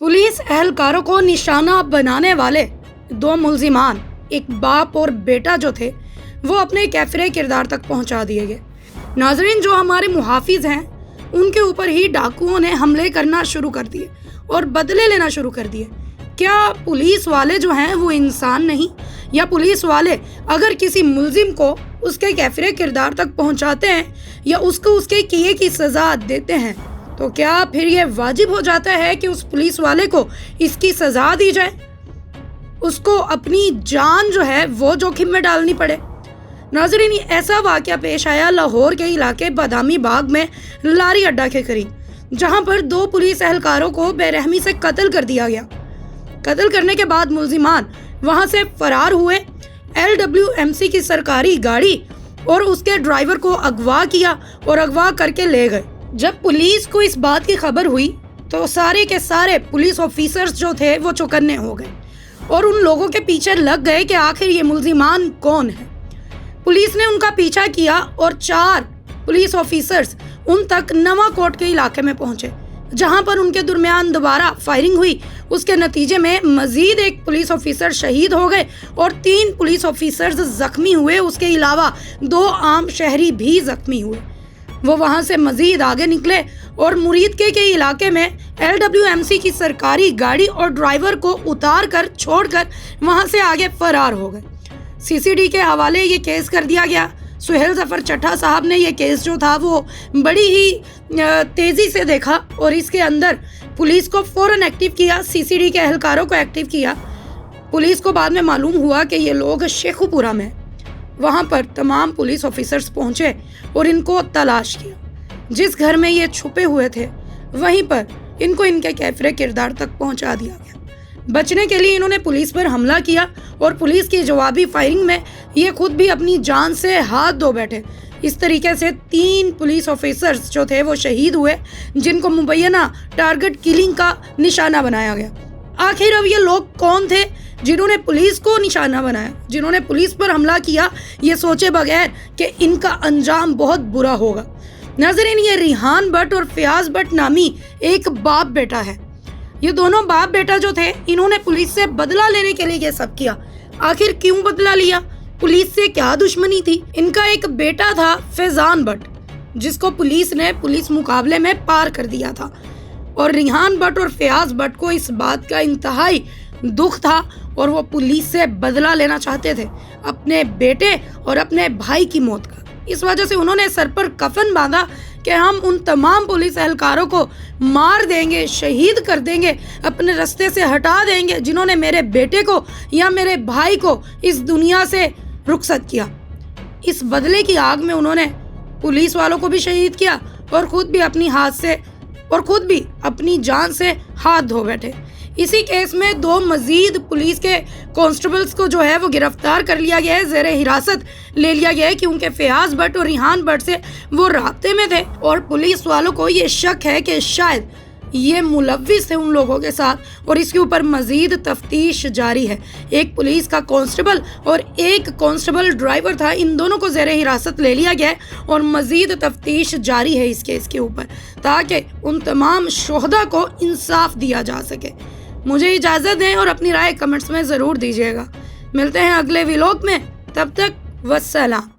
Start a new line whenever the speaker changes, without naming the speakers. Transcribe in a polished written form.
Police एहलकारों को निशाना बनाने वाले दो मुल्जिमान, एक बाप और बेटा जो थे, वो अपने कैफरे किरदार तक पहुंचा दिए गए। नाजरीन, जो हमारे मुहाफिज हैं उनके ऊपर ही डाकुओं ने हमले करना शुरू कर दिए और बदले लेना शुरू कर दिए। क्या पुलिस वाले जो हैं वो इंसान नहीं? या पुलिस वाले अगर किसी मुल्जिम को उसके कैफरे किरदार तक पहुंचाते हैं या उसको उसके किए की सज़ा देते हैं, तो क्या फिर ये वाजिब हो जाता है कि उस पुलिस वाले को इसकी सज़ा दी जाए, उसको अपनी जान जो है वो जोखिम में डालनी पड़े? नाज़रीन, ऐसा वाक़या पेश आया लाहौर के इलाके बादामी बाग में लारी अड्डा के करीब, जहां पर दो पुलिस एहलकारों को बेरहमी से कत्ल कर दिया गया। कत्ल करने के बाद मुल्जिमान वहां से फरार हुए। LWMC की सरकारी गाड़ी और उसके ड्राइवर को अगवा किया और अगवा करके ले गए। जब पुलिस को इस बात की खबर हुई तो सारे के सारे पुलिस ऑफिसर्स जो थे वो चौकन्ने हो गए और उन लोगों के पीछे लग गए कि आखिर ये मुल्जिमान कौन है। पुलिस ने उनका पीछा किया और 4 पुलिस ऑफिसर्स उन तक नवाकोट के इलाके में पहुंचे, जहां पर उनके दरमियान दोबारा फायरिंग हुई। उसके नतीजे में मजीद एक पुलिस ऑफिसर शहीद हो गए और 3 पुलिस ऑफिसर्स जख्मी हुए। उसके अलावा 2 आम शहरी भी जख्मी हुए। वो वहां से मजीद आगे निकले और मुरीदके के इलाके में LWMC की सरकारी गाड़ी और ड्राइवर को उतार कर छोड़कर वहां से आगे फरार हो गए। CCD के हवाले ये केस कर दिया गया। सुहेल जफर चट्टा साहब ने ये केस जो था वो बड़ी ही तेज़ी से देखा और इसके अंदर पुलिस को फ़ौरन एक्टिव किया, CCD के एहलकारों को एक्टिव किया। पुलिस को बाद में मालूम हुआ कि ये लोग शेखुपुरा में, वहाँ पर तमाम पुलिस ऑफिसर्स पहुँचे और इनको तलाश किया। जिस घर में ये छुपे हुए थे वहीं पर इनको इनके कैफरे किरदार तक पहुँचा दिया गया। बचने के लिए इन्होंने पुलिस पर हमला किया और पुलिस की जवाबी फायरिंग में ये खुद भी अपनी जान से हाथ धो बैठे। इस तरीके से 3 पुलिस ऑफिसर्स जो थे वो शहीद हुए, जिनको मुबैना टारगेट किलिंग का निशाना बनाया गया। आखिर अब ये लोग कौन थे जिन्होंने पुलिस को निशाना बनाया, जिन्होंने पुलिस पर हमला किया, ये सोचे बगैर कि इनका अंजाम बहुत बुरा होगा? नाज़रीन, ये रिहान भट्ट और फयाज भट्ट नामी एक बाप बेटा है। ये दोनों बाप बेटा जो थे, इन्होंने पुलिस से बदला लेने के लिए ये सब किया। आखिर क्यों बदला लिया? पुलिस से क्या दुश्मनी थी? इनका एक बेटा था फैजान भट्ट, जिसको पुलिस ने पुलिस मुकाबले में पार कर दिया था, और रिहान भट्ट और फयाज भट्ट को इस बात का इंतहाई दुख था और वो पुलिस से बदला लेना चाहते थे अपने बेटे और अपने भाई की मौत का। इस वजह से उन्होंने सर पर कफन बांधा कि हम उन तमाम पुलिस एहलकारों को मार देंगे, शहीद कर देंगे, अपने रास्ते से हटा देंगे जिन्होंने मेरे बेटे को या मेरे भाई को इस दुनिया से रुखसत किया। इस बदले की आग में उन्होंने पुलिस वालों को भी शहीद किया और खुद भी अपनी जान से हाथ धो बैठे। इसी केस में 2 मजीद पुलिस के कांस्टेबल्स को जो है वो गिरफ्तार कर लिया गया है, ज़ेरे हिरासत ले लिया गया है, क्योंकि फयाज भट्ट और रिहान भट्ट से वो राब्ते में थे और पुलिस वालों को ये शक है कि शायद ये मुलव्विस थे उन लोगों के साथ और इसके ऊपर मजीद तफ्तीश जारी है। एक पुलिस का कांस्टेबल और एक कांस्टेबल ड्राइवर था, इन दोनों को ज़ेरे हिरासत ले लिया गया है और मजीद तफ्तीश जारी है इस केस के ऊपर, ताकि उन तमाम शुहदा को इंसाफ दिया जा सके। मुझे इजाज़त दें और अपनी राय कमेंट्स में ज़रूर दीजिएगा। मिलते हैं अगले व्लॉग में, तब तक वस्सलाम।